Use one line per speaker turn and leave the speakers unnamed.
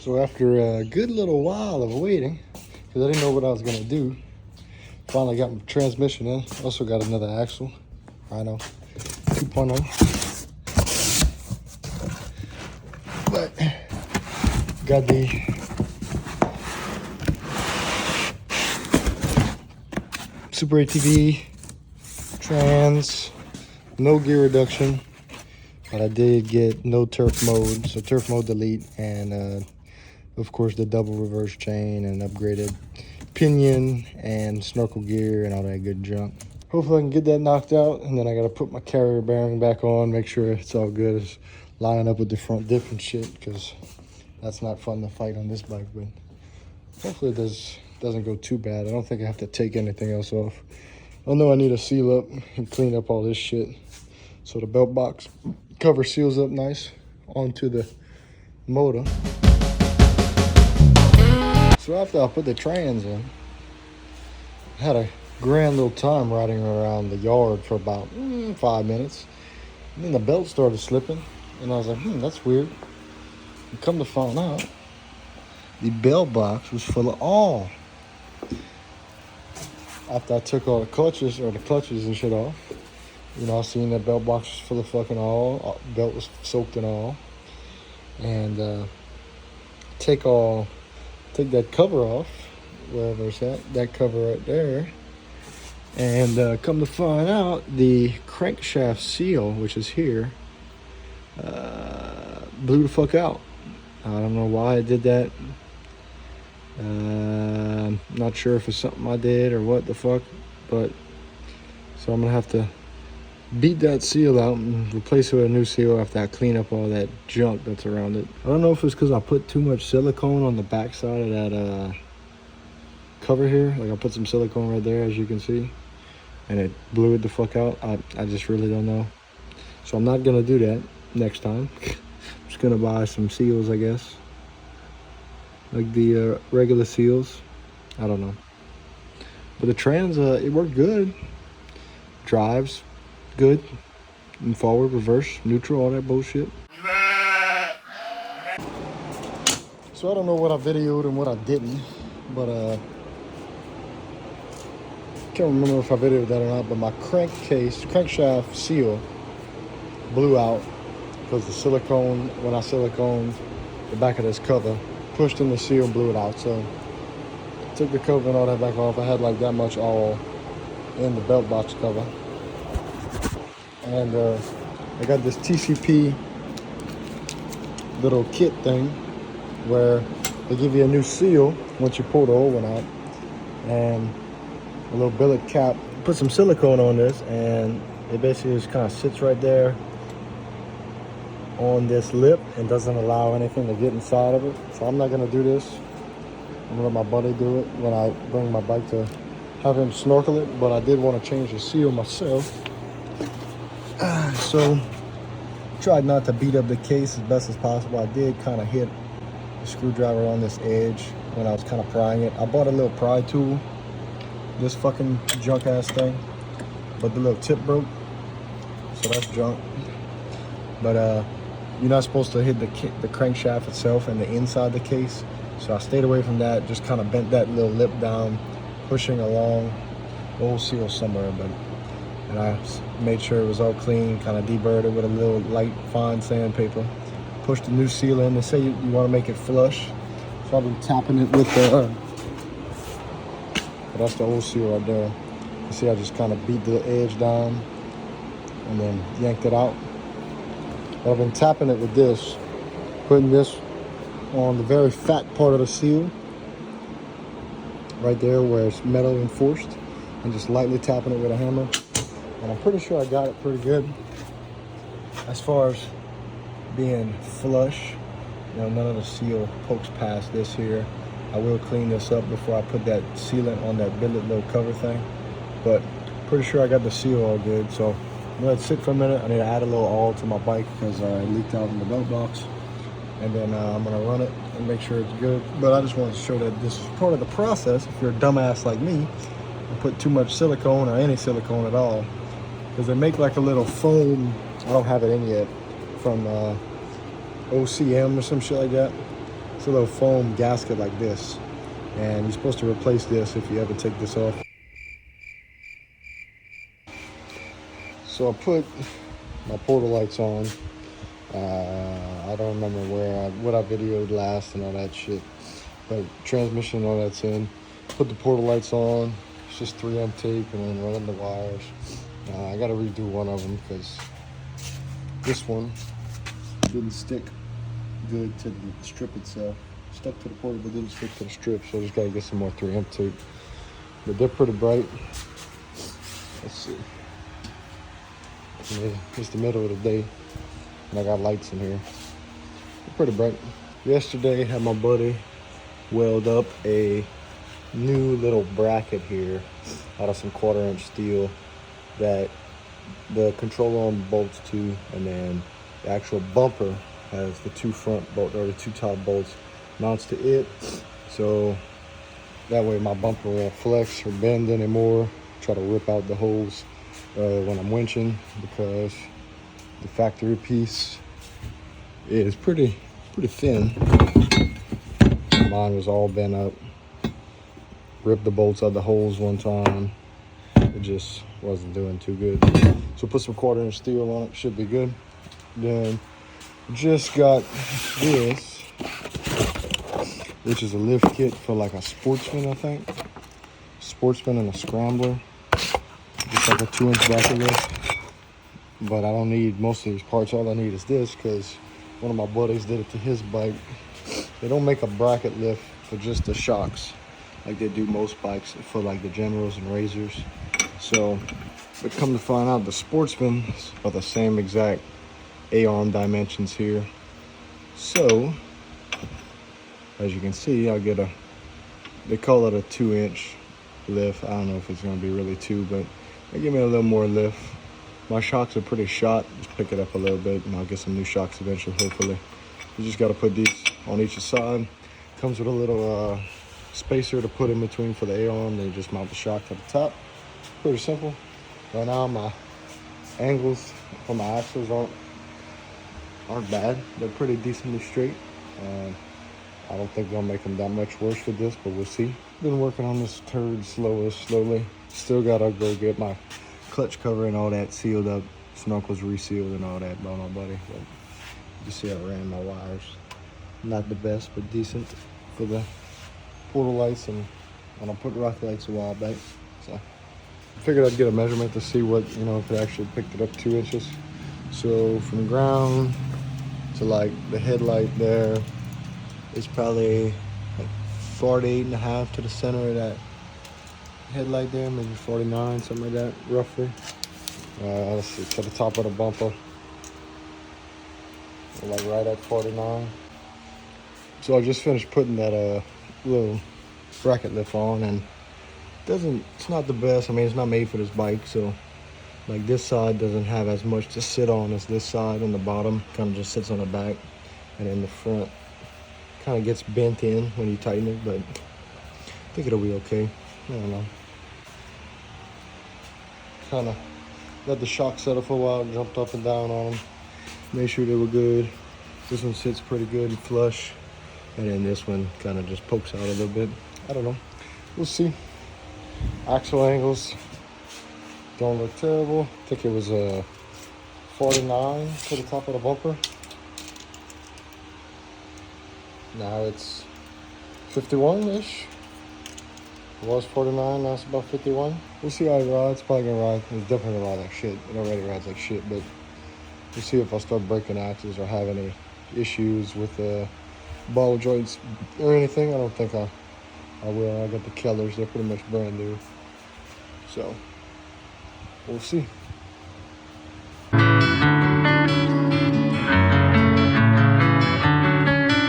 So after a good little while of waiting, because I didn't know what I was gonna do, finally got my transmission in. Also got another axle, Rhino 2.0. But got the SuperATV trans, no gear reduction, but I did get no turf mode, so turf mode delete, and of course the double reverse chain and upgraded pinion and snorkel gear and all that good junk. Hopefully I can get that knocked out, and then I gotta put my carrier bearing back on, make sure it's all good. It's lining up with the front diff and shit, because that's not fun to fight on this bike, but hopefully it doesn't go too bad. I don't think I have to take anything else off. I know I need to seal up and clean up all this shit. So the belt box cover seals up nice onto the motor. So after I put the trans in, I had a grand little time riding around the yard for about 5 minutes. And then the belt started slipping, and I was like, that's weird. And come to find out, the belt box was full of oil. After I took all the clutches and shit off, you know, I seen that belt box was full of fucking oil. Belt was soaked in oil. And take that cover off, wherever it's at, that cover right there. And come to find out, the crankshaft seal, which is here, blew the fuck out. I don't know why I did that. Not sure if it's something I did or what the fuck, but so I'm gonna have to beat that seal out and replace it with a new seal after I clean up all that junk that's around it. I don't know if it's because I put too much silicone on the back side of that cover here. Like I put some silicone right there, as you can see, and it blew it the fuck out. I just really don't know. So I'm not gonna do that next time. I'm just gonna buy some seals, I guess, like the regular seals. I don't know, but the trans, it worked good. Drives good, and forward, reverse, neutral, all that bullshit. So I don't know what I videoed and what I didn't, but can't remember if I videoed that or not, but my crankshaft seal blew out because the silicone, when I siliconed the back of this cover, pushed in the seal and blew it out. So took the cover and all that back off. I had like that much oil in the belt box cover. And I got this TCP little kit thing where they give you a new seal once you pull the old one out, and a little billet cap. Put some silicone on this, and it basically just kind of sits right there on this lip and doesn't allow anything to get inside of it. So I'm not gonna do this. I'm gonna let my buddy do it when I bring my bike to have him snorkel it, but I did want to change the seal myself. So tried not to beat up the case as best as possible. I did kind of hit the screwdriver on this edge when I was kind of prying it. I bought a little pry tool, this fucking junk ass thing, but the little tip broke, so that's junk. But you're not supposed to hit the crankshaft itself and the inside of the case, so I stayed away from that. Just kind of bent that little lip down, pushing along the old seal somewhere, and I made sure it was all clean, kind of deburred it with a little light fine sandpaper. Pushed the new seal in. They say you want to make it flush, so I've been tapping it with the but that's the old seal right there. You see I just kind of beat the edge down and then yanked it out. But I've been tapping it with this, putting this on the very fat part of the seal right there where it's metal enforced, and just lightly tapping it with a hammer. And I'm pretty sure I got it pretty good. As far as being flush, you know, none of the seal pokes past this here. I will clean this up before I put that sealant on that billet little cover thing, but pretty sure I got the seal all good. So I'm gonna let it sit for a minute. I need to add a little oil to my bike because it leaked out in the belt box, and then I'm gonna run it and make sure it's good. But I just wanted to show that this is part of the process if you're a dumbass like me and put too much silicone or any silicone at all, because they make like a little foam. I don't have it in yet, from OCM or some shit like that. It's a little foam gasket like this. And you're supposed to replace this if you ever take this off. So I put my portal lights on. I don't remember what I videoed last and all that shit. But transmission and all that's in. Put the portal lights on. It's just 3M tape and then running the wires. I gotta redo one of them because this one didn't stick good to the strip itself. Stuck to the portal but didn't stick to the strip, so I just gotta get some more 3M tape. But they're pretty bright. Let's see. It's the middle of the day and I got lights in here. They're pretty bright. Yesterday, had my buddy weld up a new little bracket here out of some 1/4-inch steel that the controller arm bolts to, and then the actual bumper has the 2 front bolt or the 2 top bolts mounts to it, so that way my bumper won't flex or bend anymore. Try to rip out the holes when I'm winching, because the factory piece is pretty thin. Mine was all bent up. Ripped the bolts out of the holes one time. It just wasn't doing too good. So put some 1/4-inch steel on it, should be good. Then just got this, which is a lift kit for like a Sportsman, I think. Sportsman and a Scrambler. Just like a 2-inch bracket lift. But I don't need most of these parts. All I need is this, because one of my buddies did it to his bike. They don't make a bracket lift for just the shocks like they do most bikes, for like the Generals and Razors. So, but come to find out, the Sportsmen are the same exact A-arm dimensions here. So, as you can see, I'll get they call it a 2-inch lift. I don't know if it's gonna be really 2, but they give me a little more lift. My shocks are pretty shot. Just pick it up a little bit and I'll get some new shocks eventually, hopefully. You just gotta put these on each side. Comes with a little spacer to put in between for the A-arm. Then you just mount the shock to the top. Pretty simple. Right now my angles for my axles aren't bad. They're pretty decently straight. I don't think they'll make them that much worse with this, but we'll see. Been working on this turd slowly. Still gotta go get my clutch cover and all that sealed up. Snorkels resealed and all that by my buddy. But you see I ran my wires. Not the best, but decent for the portal lights, and I put rocket lights a while back. So I figured I'd get a measurement to see what, if it actually picked it up 2 inches. So from ground to like the headlight there, it's probably like 48.5 to the center of that headlight there, maybe 49, something like that, roughly. Let's see, to the top of the bumper, like right at 49. So I just finished putting that little bracket lift on, and it's not the best. I mean, it's not made for this bike, so like this side doesn't have as much to sit on as this side, and the bottom kind of just sits on the back, and then the front kind of gets bent in when you tighten it, but I think it'll be okay. I don't know. Kind of let the shock settle for a while, jumped up and down on them, made sure they were good. This one sits pretty good and flush, and then this one kind of just pokes out a little bit. I don't know, we'll see. Axle angles don't look terrible. I think it was a 49 to the top of the bumper. Now it's 51-ish. It was 49, now it's about 51. We'll see how it rides. It's probably gonna ride. It's definitely gonna ride like shit. It already rides like shit, but we'll see if I start breaking axles or have any issues with the ball joints or anything. I don't think I will. I got the Kellers, they're pretty much brand new. So we'll see.